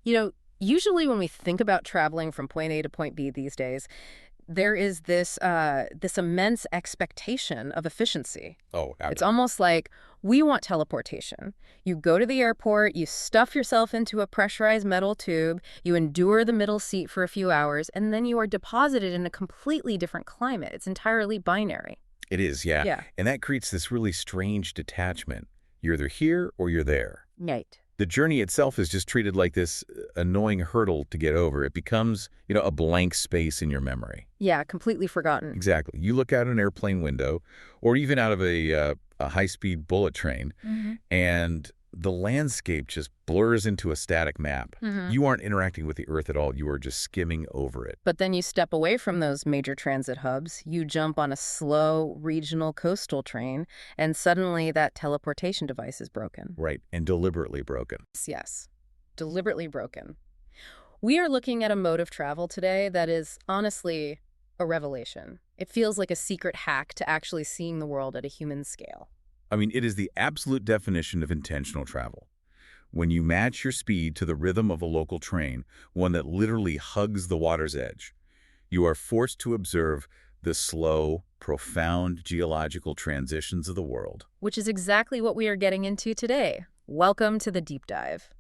You know, usually when we think about traveling from point A to point B these days, there is this immense expectation of efficiency. Oh, It's almost like we want teleportation. You go to the airport, you stuff yourself into a pressurized metal tube, you endure the middle seat for a few hours, and then you are deposited in a completely different climate. It's entirely binary. it is, yeah. Yeah. And that creates this really strange detachment. You're either here or you're there. Right. The journey itself is just treated like this annoying hurdle to get over. It becomes, a blank space in your memory. Yeah, completely forgotten. Exactly. You look out an airplane window or even out of a high-speed bullet train, and the landscape just blurs into a static map. You aren't interacting with the Earth at all. You are just skimming over it. But then you step away from those major transit hubs, you jump on a slow regional coastal train, and suddenly that teleportation device is broken. Right, and deliberately broken. Yes, deliberately broken. We are looking at a mode of travel today that is honestly a revelation. It feels like a secret hack to actually seeing the world at a human scale. I mean, it is the absolute definition of intentional travel. When you match your speed to the rhythm of a local train, one that literally hugs the water's edge, you are forced to observe the slow, profound geological transitions of the world. Which is exactly what we are getting into today. Welcome to the deep dive.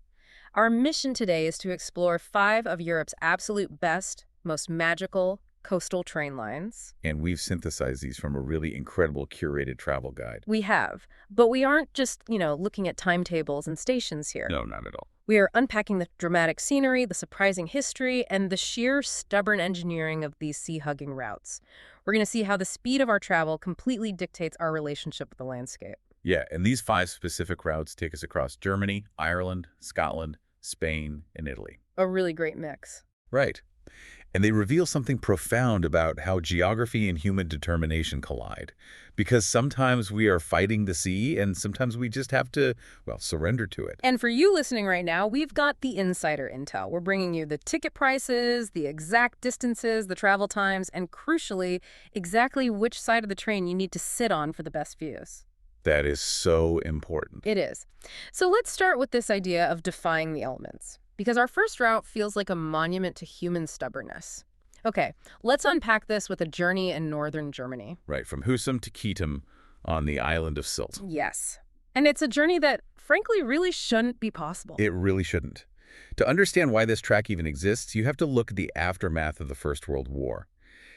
Our mission today is to explore 5 of Europe's absolute best, most magical coastal train lines. And we've synthesized these from a really incredible curated travel guide. We have, but we aren't just, looking at timetables and stations here. No, not at all. We are unpacking the dramatic scenery, the surprising history, and the sheer stubborn engineering of these sea-hugging routes. We're going to see how the speed of our travel completely dictates our relationship with the landscape. Yeah, and these 5 specific routes take us across Germany, Ireland, Scotland, Spain, and Italy. A really great mix. Right. And they reveal something profound about how geography and human determination collide. Because sometimes we are fighting the sea, and sometimes we just have to, surrender to it. And for you listening right now, we've got the insider intel. We're bringing you the ticket prices, the exact distances, the travel times, and crucially, exactly which side of the train you need to sit on for the best views. That is so important. It is. So let's start with this idea of defying the elements, because our first route feels like a monument to human stubbornness. Okay, let's unpack this with a journey in northern Germany. Right, from Husum to Kietum on the island of Sylt. Yes. And it's a journey that, frankly, really shouldn't be possible. It really shouldn't. To understand why this track even exists, you have to look at the aftermath of the First World War.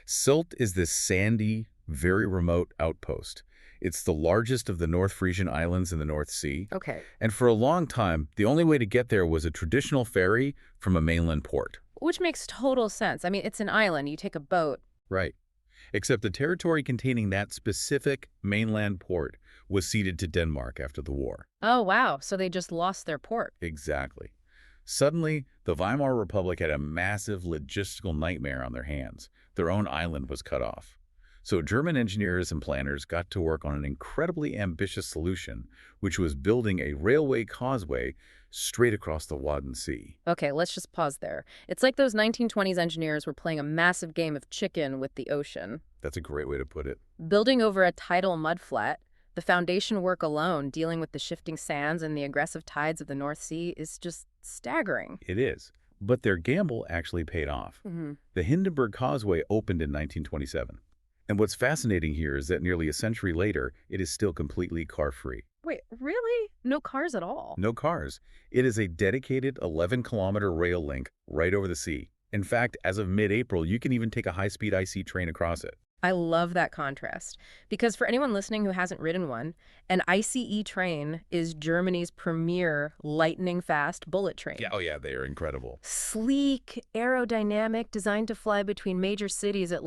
Sylt is this sandy, very remote outpost. It's the largest of the North Frisian Islands in the North Sea. Okay. And for a long time, the only way to get there was a traditional ferry from a mainland port. Which makes total sense. I mean, it's an island. You take a boat. Right. Except the territory containing that specific mainland port was ceded to Denmark after the war. Oh, wow. So they just lost their port. Exactly. Suddenly, the Weimar Republic had a massive logistical nightmare on their hands. Their own island was cut off. So German engineers and planners got to work on an incredibly ambitious solution, which was building a railway causeway straight across the Wadden Sea. Okay, let's just pause there. It's like those 1920s engineers were playing a massive game of chicken with the ocean. That's a great way to put it. Building over a tidal mudflat, the foundation work alone, dealing with the shifting sands and the aggressive tides of the North Sea, is just staggering. It is. But their gamble actually paid off. The Hindenburg Causeway opened in 1927. And what's fascinating here is that nearly a century later, it is still completely car-free. Wait, really? No cars at all? No cars. It is a dedicated 11-kilometer rail link right over the sea. In fact, as of mid-April, you can even take a high-speed IC train across it. I love that contrast. Because for anyone listening who hasn't ridden one, an ICE train is Germany's premier lightning-fast bullet train. Yeah, they are incredible. Sleek, aerodynamic, designed to fly between major cities at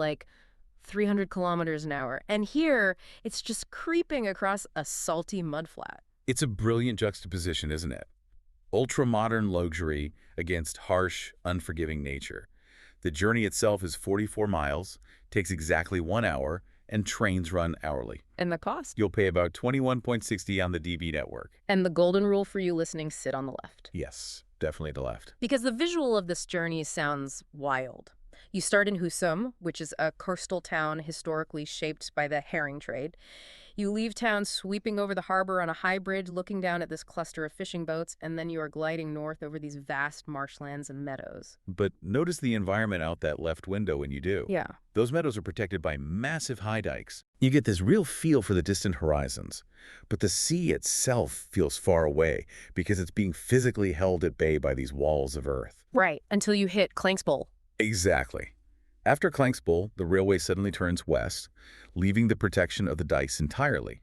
300 kilometers an hour. And here, it's just creeping across a salty mudflat. It's a brilliant juxtaposition, isn't it? Ultra-modern luxury against harsh, unforgiving nature. The journey itself is 44 miles, takes exactly 1 hour, and trains run hourly. And the cost? You'll pay about $21.60 on the DB network. And the golden rule for you listening, sit on the left. Yes, definitely the left. Because the visual of this journey sounds wild. You start in Husum, which is a coastal town historically shaped by the herring trade. You leave town sweeping over the harbor on a high bridge, looking down at this cluster of fishing boats, and then you are gliding north over these vast marshlands and meadows. But notice the environment out that left window when you do. Yeah. Those meadows are protected by massive high dikes. You get this real feel for the distant horizons. But the sea itself feels far away because it's being physically held at bay by these walls of earth. Right, until you hit Clankspool. Exactly. After Clankspool, the railway suddenly turns west, leaving the protection of the dikes entirely.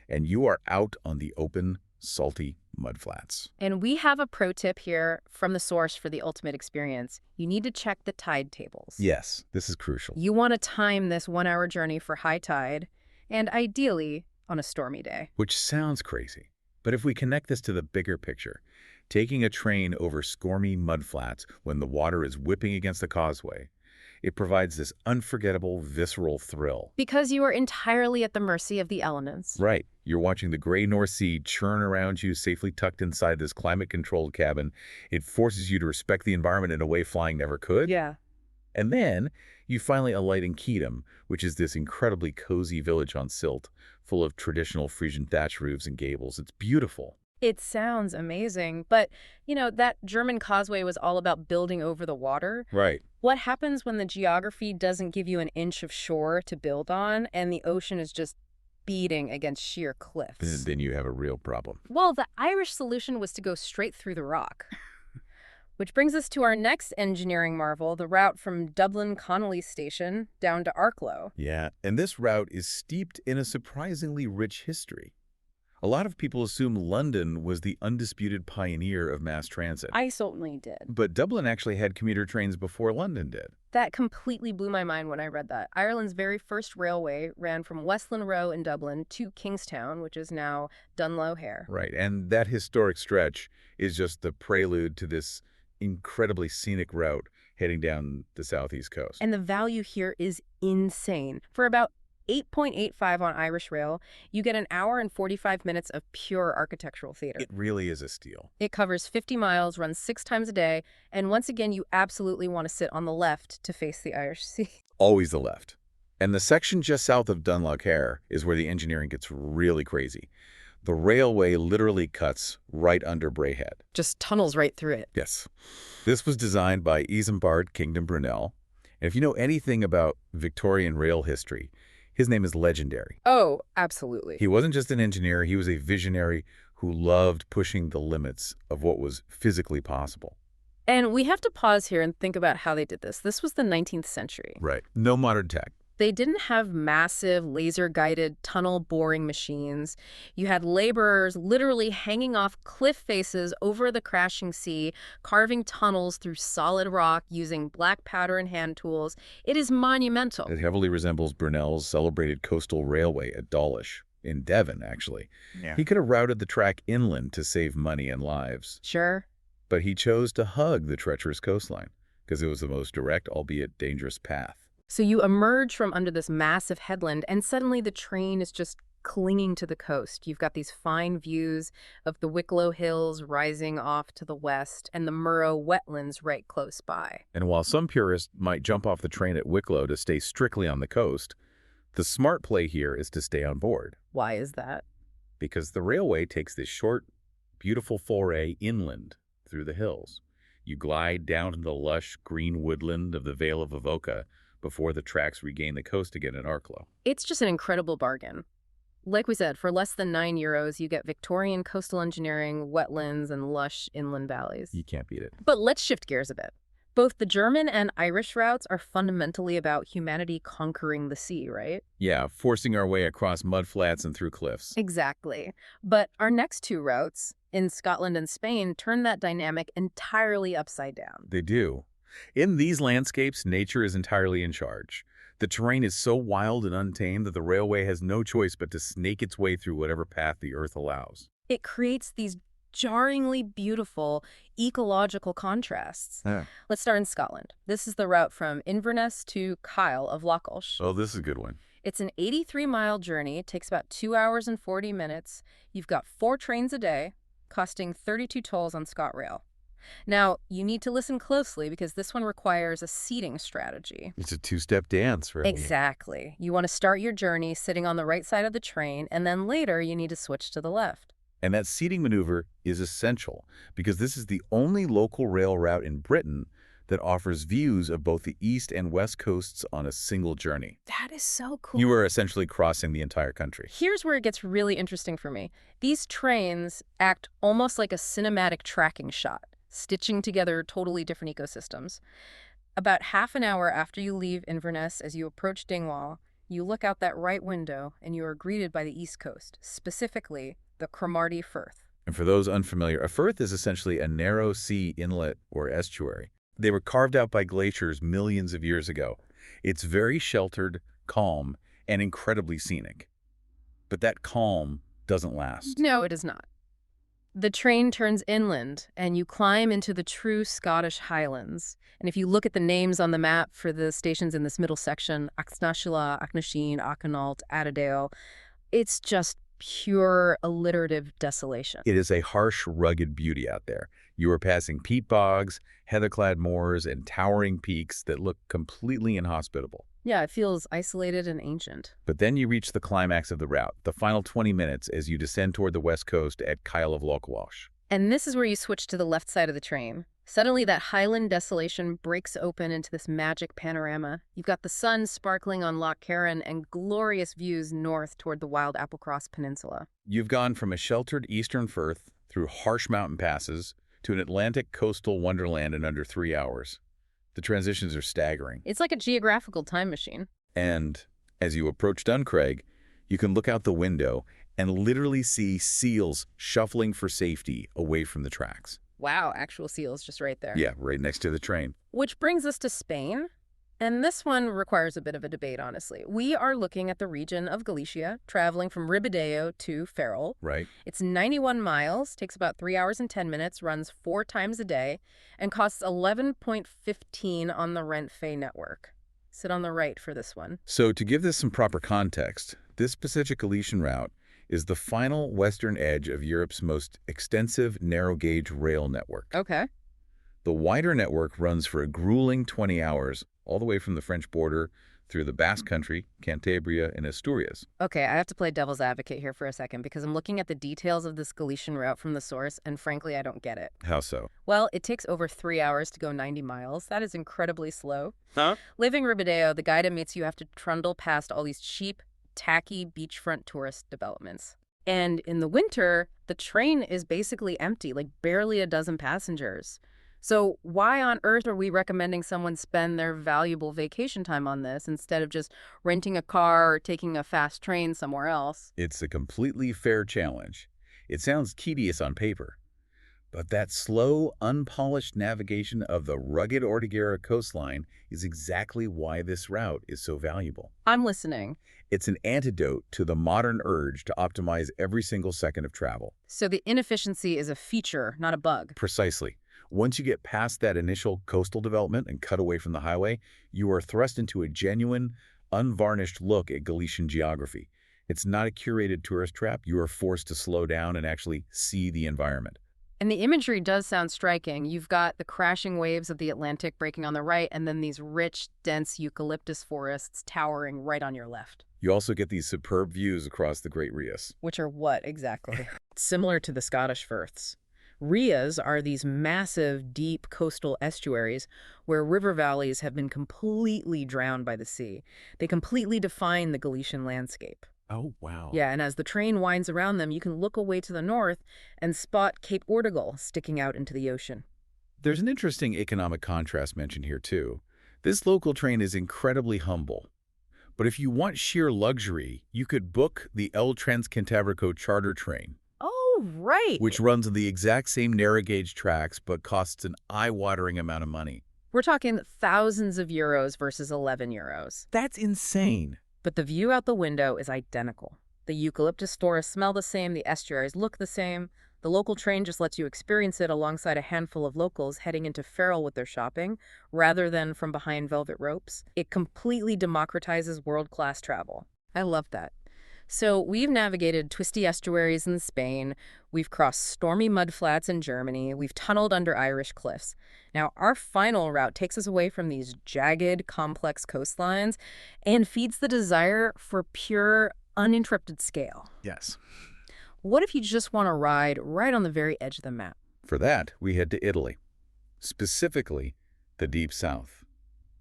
And you are out on the open, salty mudflats. And we have a pro tip here from the source for the ultimate experience. You need to check the tide tables. Yes, this is crucial. You want to time this 1-hour journey for high tide, and ideally on a stormy day. Which sounds crazy. But if we connect this to the bigger picture, taking a train over stormy mudflats when the water is whipping against the causeway, it provides this unforgettable, visceral thrill. Because you are entirely at the mercy of the elements. Right. You're watching the gray North Sea churn around you, safely tucked inside this climate-controlled cabin. It forces you to respect the environment in a way flying never could. Yeah. And then you finally alight in Kedem, which is this incredibly cozy village on silt, full of traditional Frisian thatch roofs and gables. It's beautiful. It sounds amazing, but, that German causeway was all about building over the water. Right. What happens when the geography doesn't give you an inch of shore to build on and the ocean is just beating against sheer cliffs? Then you have a real problem. Well, the Irish solution was to go straight through the rock. Which brings us to our next engineering marvel, the route from Dublin Connolly Station down to Arklow. Yeah, and this route is steeped in a surprisingly rich history. A lot of people assume London was the undisputed pioneer of mass transit. I certainly did. But Dublin actually had commuter trains before London did. That completely blew my mind when I read that. Ireland's very first railway ran from Westland Row in Dublin to Kingstown, which is now Dunlow-Hare. Right, and that historic stretch is just the prelude to this incredibly scenic route heading down the southeast coast. And the value here is insane. For about 8.85 on Irish Rail, you get an hour and 45 minutes of pure architectural theater. It really is a steal. It covers 50 miles, runs 6 times a day, and once again, you absolutely want to sit on the left to face the Irish Sea. Always the left. And the section just south of Dunlow-Hare is where the engineering gets really crazy. The railway literally cuts right under Braehead. Just tunnels right through it. Yes. This was designed by Isambard Kingdom Brunel. And if you know anything about Victorian rail history, his name is legendary. Oh, absolutely. He wasn't just an engineer, he was a visionary who loved pushing the limits of what was physically possible. And we have to pause here and think about how they did this. This was the 19th century. Right. No modern tech. They didn't have massive laser-guided tunnel boring machines. You had laborers literally hanging off cliff faces over the crashing sea, carving tunnels through solid rock using black powder and hand tools. It is monumental. It heavily resembles Brunel's celebrated coastal railway at Dawlish, in Devon, actually. Yeah. He could have routed the track inland to save money and lives. Sure. But he chose to hug the treacherous coastline because it was the most direct, albeit dangerous, path. So you emerge from under this massive headland, and suddenly the train is just clinging to the coast. You've got these fine views of the Wicklow Hills rising off to the west and the Murrow wetlands right close by. And while some purists might jump off the train at Wicklow to stay strictly on the coast, the smart play here is to stay on board. Why is that? Because the railway takes this short, beautiful foray inland through the hills. You glide down to the lush green woodland of the Vale of Avoca before the tracks regain the coast again at Arklow. It's just an incredible bargain. Like we said, for less than €9, you get Victorian coastal engineering, wetlands, and lush inland valleys. You can't beat it. But let's shift gears a bit. Both the German and Irish routes are fundamentally about humanity conquering the sea, right? Yeah, forcing our way across mudflats and through cliffs. Exactly. But our next two routes, in Scotland and Spain, turn that dynamic entirely upside down. They do. In these landscapes, nature is entirely in charge. The terrain is so wild and untamed that the railway has no choice but to snake its way through whatever path the earth allows. It creates these jarringly beautiful ecological contrasts. Yeah. Let's start in Scotland. This is the route from Inverness to Kyle-off-Lохalsh. Oh, this is a good one. It's an 83-mile journey. It takes about 2 hours and 40 minutes. You've got 4 trains a day, costing 32 tolls on ScotRail. Now, you need to listen closely because this one requires a seating strategy. It's a two-step dance, really. Exactly. You want to start your journey sitting on the right side of the train, and then later you need to switch to the left. And that seating maneuver is essential because this is the only local rail route in Britain that offers views of both the east and west coasts on a single journey. That is so cool. You are essentially crossing the entire country. Here's where it gets really interesting for me. These trains act almost like a cinematic tracking shot, stitching together totally different ecosystems. About half an hour after you leave Inverness, as you approach Dingwall, you look out that right window and you are greeted by the east coast, specifically the Cromarty Firth. And for those unfamiliar, a firth is essentially a narrow sea inlet or estuary. They were carved out by glaciers millions of years ago. It's very sheltered, calm, and incredibly scenic. But that calm doesn't last. No, it is not. The train turns inland, and you climb into the true Scottish Highlands. And if you look at the names on the map for the stations in this middle section, Axnashula, Achnasin, Achanault, Adadale, it's just pure alliterative desolation. It is a harsh, rugged beauty out there. You are passing peat bogs, heather-clad moors, and towering peaks that look completely inhospitable. Yeah, it feels isolated and ancient. But then you reach the climax of the route, the final 20 minutes as you descend toward the west coast at Kyle-of-Lochalsh. And this is where you switch to the left side of the train. Suddenly, that highland desolation breaks open into this magic panorama. You've got the sun sparkling on Loch Carron and glorious views north toward the wild Applecross Peninsula. You've gone from a sheltered eastern firth through harsh mountain passes to an Atlantic coastal wonderland in under 3 hours. The transitions are staggering. It's like a geographical time machine. And as you approach Duncraig, you can look out the window and literally see seals shuffling for safety away from the tracks. Wow, actual seals just right there. Yeah, right next to the train. Which brings us to Spain. And this one requires a bit of a debate, honestly. We are looking at the region of Galicia, traveling from Ribadeo to Ferrol. Right. It's 91 miles, takes about 3 hours and 10 minutes, runs 4 times a day, and costs 11.15 on the Renfe network. Sit on the right for this one. So to give this some proper context, this Pacific Galician route is the final western edge of Europe's most extensive narrow-gauge rail network. Okay. The wider network runs for a grueling 20 hours, all the way from the French border through the Basque Country, Cantabria, and Asturias. Okay, I have to play devil's advocate here for a second because I'm looking at the details of this Galician route from the source, and frankly, I don't get it. How so? Well, it takes over 3 hours to go 90 miles. That is incredibly slow. Huh? Leaving Ribadeo, the guide admits you have to trundle past all these cheap, tacky beachfront tourist developments. And in the winter, the train is basically empty, like barely a dozen passengers. So why on earth are we recommending someone spend their valuable vacation time on this instead of just renting a car or taking a fast train somewhere else? It's a completely fair challenge. It sounds tedious on paper, but that slow, unpolished navigation of the rugged Ortiguera coastline is exactly why this route is so valuable. I'm listening. It's an antidote to the modern urge to optimize every single second of travel. So the inefficiency is a feature, not a bug. Precisely. Once you get past that initial coastal development and cut away from the highway, you are thrust into a genuine, unvarnished look at Galician geography. It's not a curated tourist trap. You are forced to slow down and actually see the environment. And the imagery does sound striking. You've got the crashing waves of the Atlantic breaking on the right, and then these rich, dense eucalyptus forests towering right on your left. You also get these superb views across the Great Rias. Which are what, exactly? Similar to the Scottish firths. Rias are these massive, deep coastal estuaries where river valleys have been completely drowned by the sea. They completely define the Galician landscape. Oh, wow. Yeah, and as the train winds around them, you can look away to the north and spot Cape Ortegal sticking out into the ocean. There's an interesting economic contrast mentioned here, too. This local train is incredibly humble. But if you want sheer luxury, you could book the El Transcantabrico charter train. Oh, right. Which runs on the exact same narrow-gauge tracks but costs an eye-watering amount of money. We're talking thousands of euros versus 11 euros. That's insane. But the view out the window is identical. The eucalyptus forests smell the same, the estuaries look the same. The local train just lets you experience it alongside a handful of locals heading into Ferrol with their shopping, rather than from behind velvet ropes. It completely democratizes world-class travel. I love that. So we've navigated twisty estuaries in Spain, we've crossed stormy mudflats in Germany, we've tunneled under Irish cliffs. Now, our final route takes us away from these jagged, complex coastlines and feeds the desire for pure, uninterrupted scale. Yes. What if you just want to ride right on the very edge of the map? For that, we head to Italy, specifically the deep south,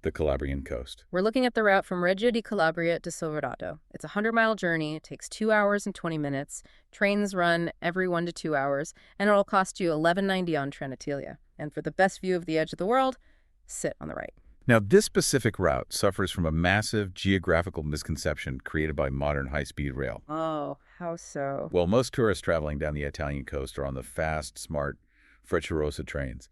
the Calabrian coast. We're looking at the route from Reggio di Calabria to Silverado. It's a 100-mile journey. It takes 2 hours and 20 minutes. Trains run every 1 to 2 hours, and it'll cost you $11.90 on Trenitalia. And for the best view of the edge of the world, sit on the right. Now, this specific route suffers from a massive geographical misconception created by modern high-speed rail. Oh, how so? Well, most tourists traveling down the Italian coast are on the fast, smart Frecciarossa trains,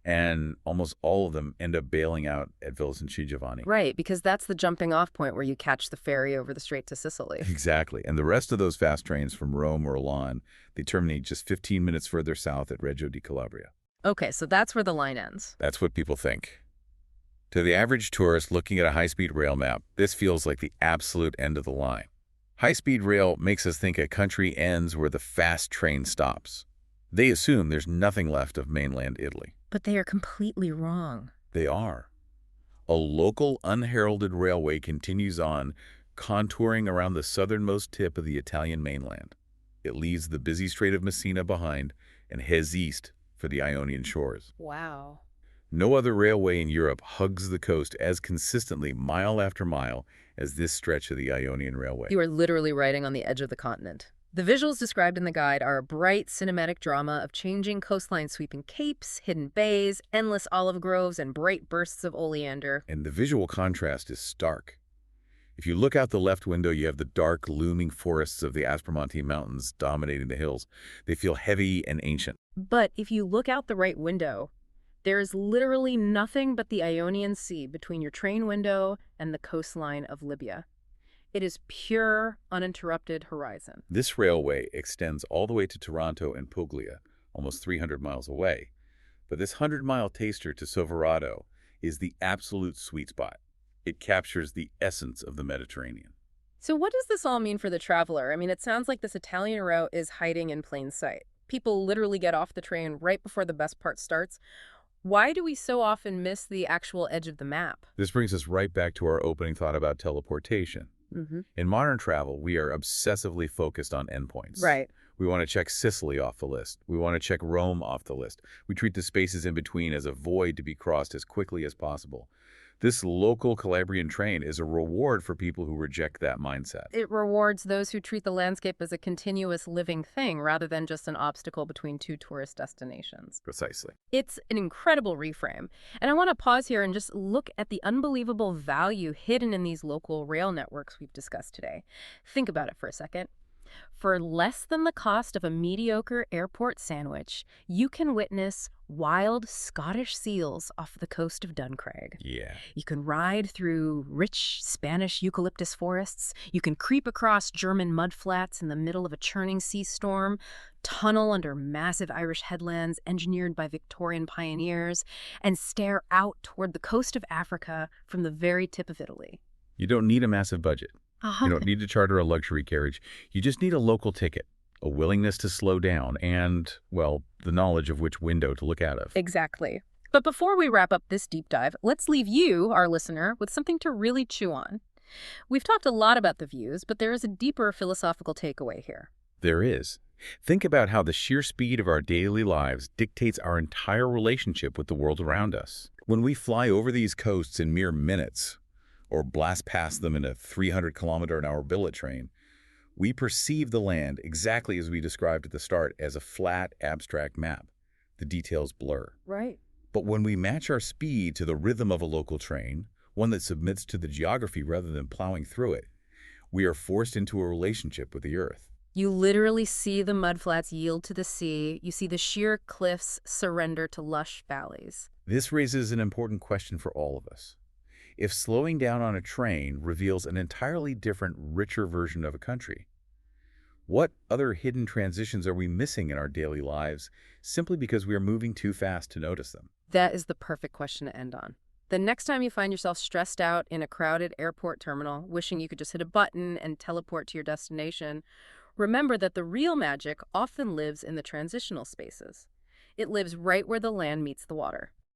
and almost all of them end up bailing out at Villa San Giovanni. Right, because that's the jumping off point where you catch the ferry over the Strait to Sicily. Exactly. And the rest of those fast trains from Rome or Milan, they terminate just 15 minutes further south at Reggio di Calabria. Okay, so that's where the line ends. That's what people think. To the average tourist looking at a high-speed rail map, this feels like the absolute end of the line. High-speed rail makes us think a country ends where the fast train stops. They assume there's nothing left of mainland Italy. But they are completely wrong. They are. A local unheralded railway continues on, contouring around the southernmost tip of the Italian mainland. It leaves the busy Strait of Messina behind and heads east for the Ionian shores. Wow. No other railway in Europe hugs the coast as consistently, mile after mile, as this stretch of the Ionian Railway. You are literally riding on the edge of the continent. The visuals described in the guide are a bright cinematic drama of changing coastline sweeping capes, hidden bays, endless olive groves, and bright bursts of oleander. And the visual contrast is stark. If you look out the left window, you have the dark, looming forests of the Aspromonte Mountains dominating the hills. They feel heavy and ancient. But if you look out the right window, there is literally nothing but the Ionian Sea between your train window and the coastline of Libya. It is pure, uninterrupted horizon. This railway extends all the way to Taranto and Puglia, almost 300 miles away. But this 100-mile taster to Silverado is the absolute sweet spot. It captures the essence of the Mediterranean. So what does this all mean for the traveler? I mean, it sounds like this Italian route is hiding in plain sight. People literally get off the train right before the best part starts. Why do we so often miss the actual edge of the map? This brings us right back to our opening thought about teleportation. In modern travel, we are obsessively focused on endpoints. Right. We want to check Sicily off the list. We want to check Rome off the list. We treat the spaces in between as a void to be crossed as quickly as possible. This local Calabrian train is a reward for people who reject that mindset. It rewards those who treat the landscape as a continuous living thing rather than just an obstacle between two tourist destinations. Precisely. It's an incredible reframe. And I want to pause here and just look at the unbelievable value hidden in these local rail networks we've discussed today. Think about it for a second. For less than the cost of a mediocre airport sandwich, you can witness wild Scottish seals off the coast of Duncraig. Yeah. You can ride through rich Spanish eucalyptus forests. You can creep across German mudflats in the middle of a churning sea storm, tunnel under massive Irish headlands engineered by Victorian pioneers, and stare out toward the coast of Africa from the very tip of Italy. You don't need a massive budget. You don't need to charter a luxury carriage. You just need a local ticket, a willingness to slow down, and, well, the knowledge of which window to look out of. Exactly. But before we wrap up this deep dive, let's leave you, our listener, with something to really chew on. We've talked a lot about the views, but there is a deeper philosophical takeaway here. There is. Think about how the sheer speed of our daily lives dictates our entire relationship with the world around us. When we fly over these coasts in mere minutes, or blast past them in a 300-kilometer-an-hour billet train, we perceive the land exactly as we described at the start as a flat, abstract map. The details blur. Right. But when we match our speed to the rhythm of a local train, one that submits to the geography rather than plowing through it, we are forced into a relationship with the earth. You literally see the mudflats yield to the sea. You see the sheer cliffs surrender to lush valleys. This raises an important question for all of us. If slowing down on a train reveals an entirely different, richer version of a country, what other hidden transitions are we missing in our daily lives simply because we are moving too fast to notice them? That is the perfect question to end on. The next time you find yourself stressed out in a crowded airport terminal, wishing you could just hit a button and teleport to your destination, remember that the real magic often lives in the transitional spaces. It lives right where the land meets the water.